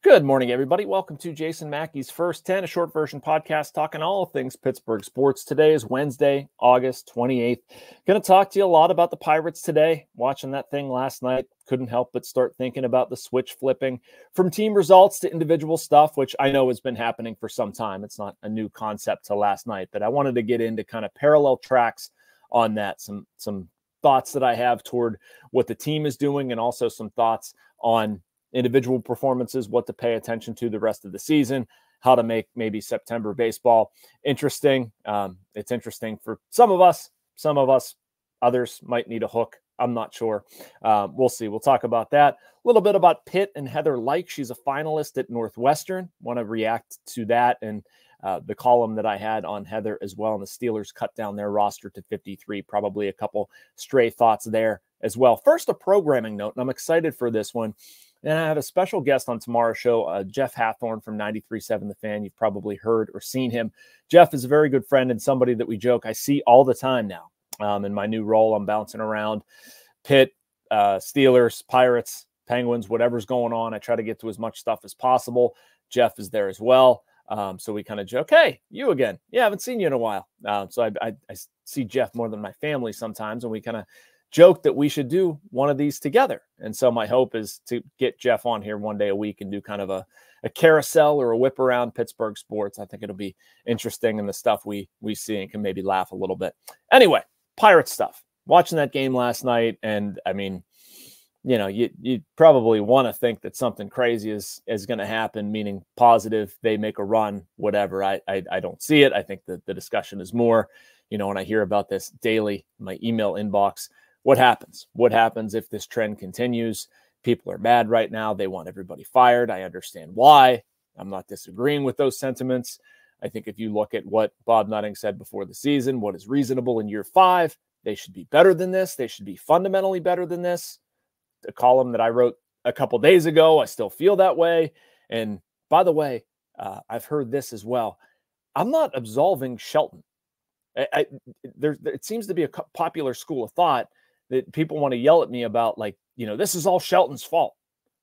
Good morning, everybody. Welcome to Jason Mackey's First 10, a short version podcast talking all things Pittsburgh sports. Today is Wednesday, August 28th. Going to talk to you a lot about the Pirates today. Watching that thing last night, couldn't help but start thinking about the switch flipping from team results to individual stuff, which I know has been happening for some time. It's not a new concept to last night, but I wanted to get into kind of parallel tracks on that. Some thoughts that I have toward what the team is doing and also some thoughts on individual performances, what to pay attention to the rest of the season, how to make maybe September baseball interesting. It's interesting for some of us, others might need a hook. I'm not sure. We'll see. We'll talk about that. A little bit about Pitt and Heather Lyke. She's a finalist at Northwestern. Want to react to that and the column that I had on Heather as well. And the Steelers cut down their roster to 53. Probably a couple stray thoughts there as well. First, a programming note, and I'm excited for this one. And I have a special guest on tomorrow's show, Jeff Hathorn from 93.7 The Fan. You've probably heard or seen him. Jeff is a very good friend and somebody that we joke I see all the time now. In my new role, I'm bouncing around Pitt, Steelers, Pirates, Penguins, whatever's going on. I try to get to as much stuff as possible. Jeff is there as well. So we kind of joke, hey, you again. Yeah, I haven't seen you in a while. So I see Jeff more than my family sometimes, and we kind of joke that we should do one of these together. And so my hope is to get Jeff on here one day a week and do kind of a carousel or a whip around Pittsburgh sports. I think it'll be interesting in the stuff we see and can maybe laugh a little bit. Anyway, Pirate stuff. Watching that game last night, and I mean, you know, you probably want to think that something crazy is going to happen, meaning positive, they make a run, whatever. I don't see it. I think that the discussion is more, you know, when I hear about this daily in my email inbox, what happens? What happens if this trend continues? People are mad right now. They want everybody fired. I understand why. I'm not disagreeing with those sentiments. I think if you look at what Bob Nutting said before the season, what is reasonable in year 5, they should be better than this. They should be fundamentally better than this. A column that I wrote a couple days ago, I still feel that way. And by the way, I've heard this as well. I'm not absolving Shelton. It seems to be a popular school of thought that people want to yell at me about, like, you know, this is all Shelton's fault.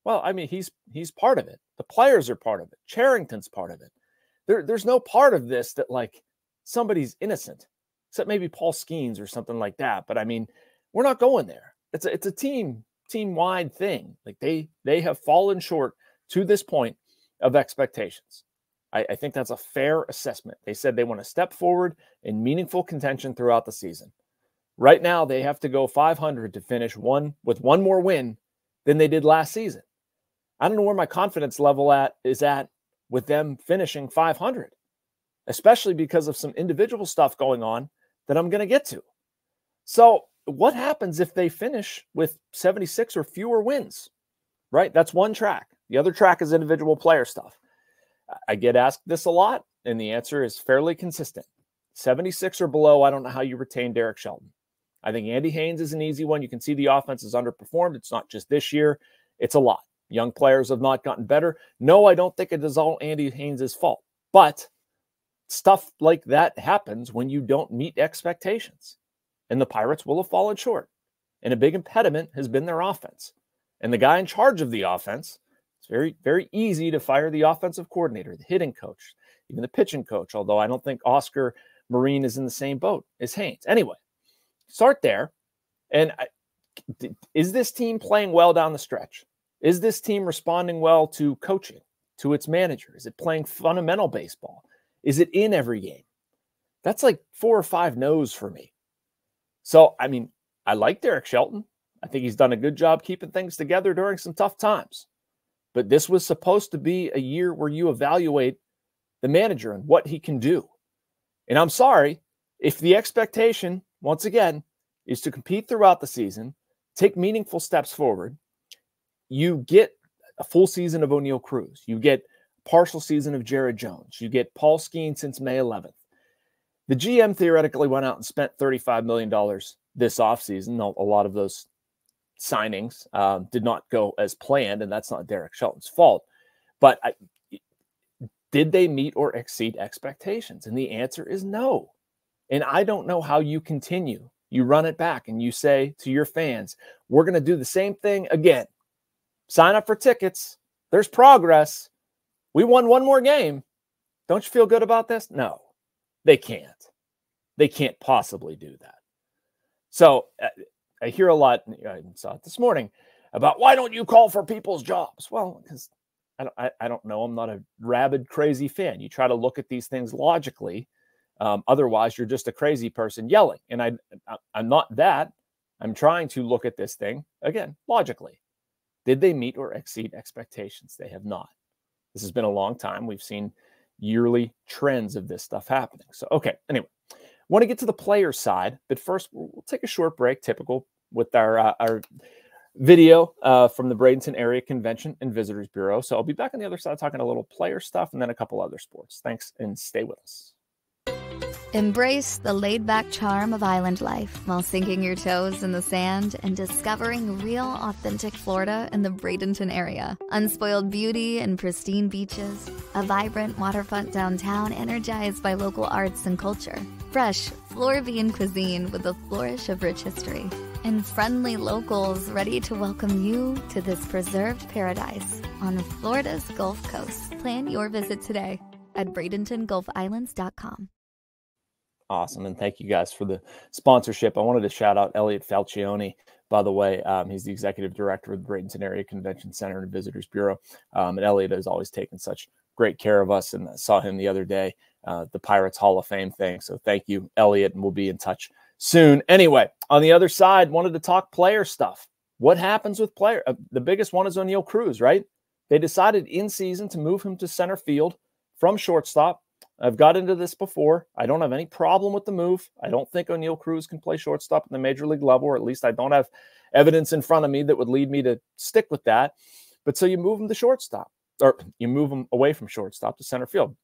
Well, I mean, he's part of it. The players are part of it. Cherington's part of it. There's no part of this that, like, somebody's innocent, except maybe Paul Skeens or something like that. But I mean, we're not going there. It's a team-wide thing. Like they have fallen short to this point of expectations. I think that's a fair assessment. They said they want to step forward in meaningful contention throughout the season. Right now, they have to go 500 to finish with one more win than they did last season. I don't know where my confidence level is at with them finishing 500, especially because of some individual stuff going on that I'm going to get to. So what happens if they finish with 76 or fewer wins, right? That's one track. The other track is individual player stuff. I get asked this a lot, and the answer is fairly consistent. 76 or below, I don't know how you retain Derek Shelton. I think Andy Haines is an easy one. You can see the offense has underperformed. It's not just this year. It's a lot. Young players have not gotten better. No, I don't think it is all Andy Haines' fault. But stuff like that happens when you don't meet expectations. And the Pirates will have fallen short. And a big impediment has been their offense. And the guy in charge of the offense, it's very, very easy to fire the offensive coordinator, the hitting coach, even the pitching coach, although I don't think Oscar Marine is in the same boat as Haines. Anyway, start there. And is this team playing well down the stretch? Is this team responding well to coaching, to its manager? Is it playing fundamental baseball? Is it in every game? That's like 4 or 5 no's for me. So, I mean, I like Derek Shelton. I think he's done a good job keeping things together during some tough times. But this was supposed to be a year where you evaluate the manager and what he can do. And I'm sorry, if the expectation, once again, is to compete throughout the season, take meaningful steps forward, you get a full season of Oneil Cruz. You get a partial season of Jared Jones. You get Paul Skeens since May 11th. The GM theoretically went out and spent $35 million this offseason. A lot of those signings did not go as planned, and that's not Derek Shelton's fault. But did they meet or exceed expectations? And the answer is no. And I don't know how you continue. You run it back and you say to your fans, we're going to do the same thing again. Sign up for tickets. There's progress. We won one more game. Don't you feel good about this? No, they can't. They can't possibly do that. So I hear a lot, I saw it this morning, about why don't you call for people's jobs? Well, because I don't know. I'm not a rabid, crazy fan. You try to look at these things logically. Otherwise, you're just a crazy person yelling. And I'm not that. I'm trying to look at this thing, again, logically. Did they meet or exceed expectations? They have not. This has been a long time. We've seen yearly trends of this stuff happening. So, okay, anyway, want to get to the player side. But first, we'll take a short break, typical with our video from the Bradenton Area Convention and Visitors Bureau. So I'll be back on the other side talking a little player stuff and then a couple other sports. Thanks, and stay with us. Embrace the laid-back charm of island life while sinking your toes in the sand and discovering real, authentic Florida in the Bradenton area. Unspoiled beauty and pristine beaches, a vibrant waterfront downtown energized by local arts and culture, fresh Floridian cuisine with a flourish of rich history, and friendly locals ready to welcome you to this preserved paradise on Florida's Gulf Coast. Plan your visit today at BradentonGulfIslands.com. Awesome. And thank you guys for the sponsorship. I wanted to shout out Elliot Falcione, by the way. He's the executive director of the Bradenton Area Convention Center and Visitors Bureau. And Elliot has always taken such great care of us. And I saw him the other day, the Pirates Hall of Fame thing. So thank you, Elliot, and we'll be in touch soon. Anyway, on the other side, wanted to talk player stuff. What happens with player? The biggest one is Oneil Cruz, right? They decided in season to move him to center field from shortstop. I've got into this before. I don't have any problem with the move. I don't think Oneil Cruz can play shortstop at the major league level, or at least I don't have evidence in front of me that would lead me to stick with that. But so you move him to shortstop, or you move him away from shortstop to center field.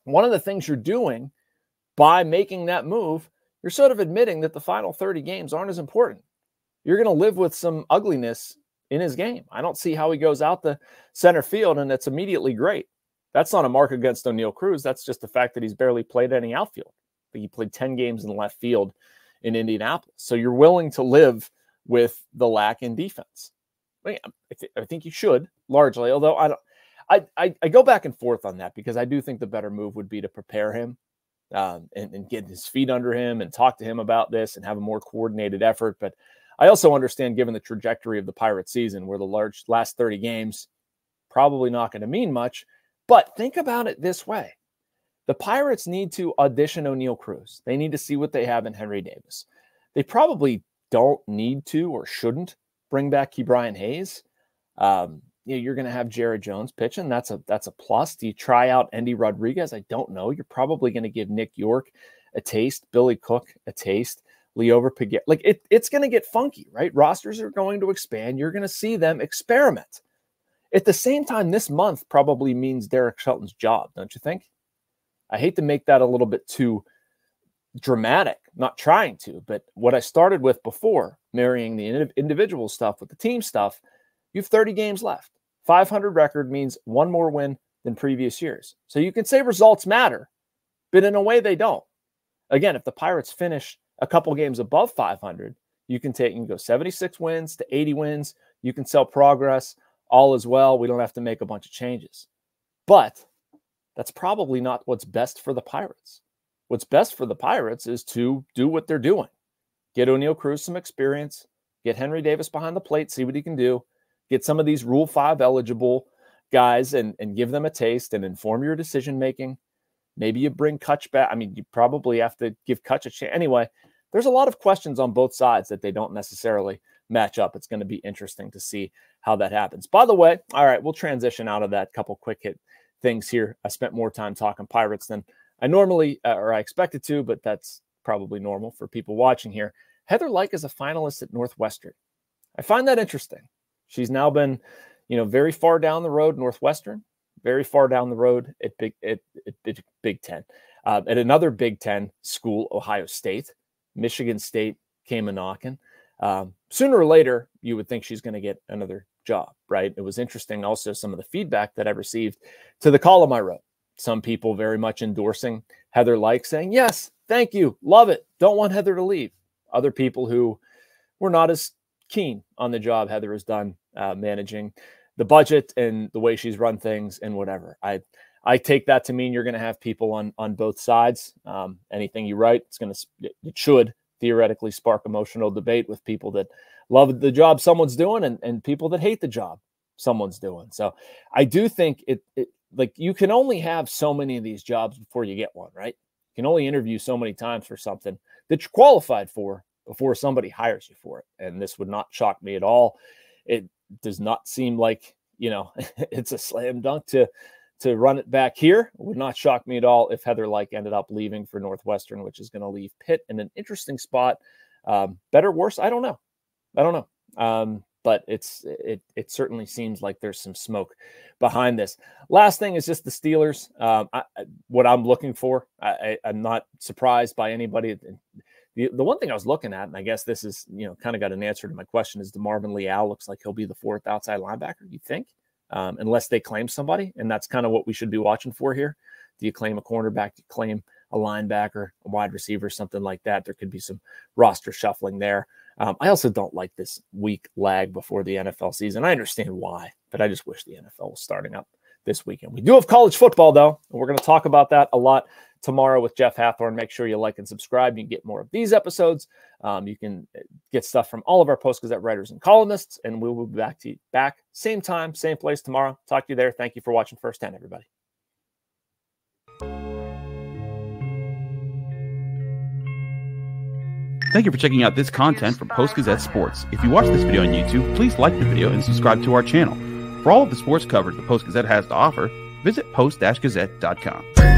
One of the things you're doing by making that move, you're sort of admitting that the final 30 games aren't as important. You're going to live with some ugliness in his game. I don't see how he goes out the center field and it's immediately great. That's not a mark against Oneil Cruz. That's just the fact that he's barely played any outfield. He played 10 games in left field in Indianapolis. So you're willing to live with the lack in defense. I think you should, largely, although I go back and forth on that because I do think the better move would be to prepare him and get his feet under him and talk to him about this and have a more coordinated effort. But I also understand, given the trajectory of the Pirates season, where the last 30 games probably not going to mean much. But think about it this way. The Pirates need to audition Oneil Cruz. They need to see what they have in Henry Davis. They probably don't need to or shouldn't bring back Ke'Bryan Hayes. You're going to have Jared Jones pitching. That's a plus. Do you try out Endy Rodriguez? I don't know. You're probably going to give Nick York a taste, Billy Cook a taste, Leover Piguet. Like it's going to get funky, right? Rosters are going to expand. You're going to see them experiment. At the same time, this month probably means Derek Shelton's job, don't you think? I hate to make that a little bit too dramatic, not trying to, but what I started with before, marrying the individual stuff with the team stuff, you have 30 games left. 500 record means one more win than previous years. So you can say results matter, but in a way they don't. Again, if the Pirates finish a couple games above 500, you can go 76 wins to 80 wins. You can sell progress. All is well. We don't have to make a bunch of changes. But that's probably not what's best for the Pirates. What's best for the Pirates is to do what they're doing. Get Oneil Cruz some experience. Get Henry Davis behind the plate, see what he can do. Get some of these Rule 5 eligible guys and give them a taste and inform your decision-making. Maybe you bring Kutch back. I mean, you probably have to give Kutch a chance. Anyway, there's a lot of questions on both sides that they don't necessarily match up. It's going to be interesting to see how that happens. By the way, all right, we'll transition out of that. Couple quick hit things here. I spent more time talking Pirates than I normally or I expected to, but that's probably normal for people watching here. Heather Lyke is a finalist at Northwestern. I find that interesting. She's now been, very far down the road, Northwestern, very far down the road at Big Ten. At another Big Ten school, Ohio State, Michigan State came a knocking. Sooner or later, you would think she's going to get another job, right? It was interesting also some of the feedback that I received to the column I wrote. Some people very much endorsing Heather Lyke, saying, yes, thank you, love it, don't want Heather to leave. Other people who were not as keen on the job Heather has done managing the budget and the way she's run things and whatever. I take that to mean you're going to have people on both sides. Anything you write, it should theoretically spark emotional debate with people that love the job someone's doing and people that hate the job someone's doing. So I do think it like you can only have so many of these jobs before you get one, right? You can only interview so many times for something that you're qualified for before somebody hires you for it. And this would not shock me at all. It does not seem like, it's a slam dunk to run it back here. It would not shock me at all if Heather Lyke ended up leaving for Northwestern, which is going to leave Pitt in an interesting spot. Better, worse? I don't know. But it certainly seems like there's some smoke behind this. Last thing is just the Steelers. What I'm looking for, I'm not surprised by anybody. The one thing I was looking at, and I guess this is, kind of got an answer to my question, is DeMarvin Leal looks like he'll be the fourth outside linebacker, you think? Unless they claim somebody, and that's kind of what we should be watching for here. Do you claim a cornerback? Do you claim a linebacker, a wide receiver, something like that? There could be some roster shuffling there. I also don't like this week lag before the NFL season. I understand why, but I just wish the NFL was starting up this weekend. We do have college football, though, and we're going to talk about that a lot tomorrow with Jeff Hathorn. Make sure you like and subscribe. You can get more of these episodes. You can get stuff from all of our Post-Gazette writers and columnists, and we will be back same time, same place tomorrow. Talk to you there. Thank you for watching First 10, everybody. Thank you for checking out this content from Post-Gazette Sports. If you watch this video on YouTube, please like the video and subscribe to our channel. For all of the sports coverage the Post-Gazette has to offer, visit post-gazette.com.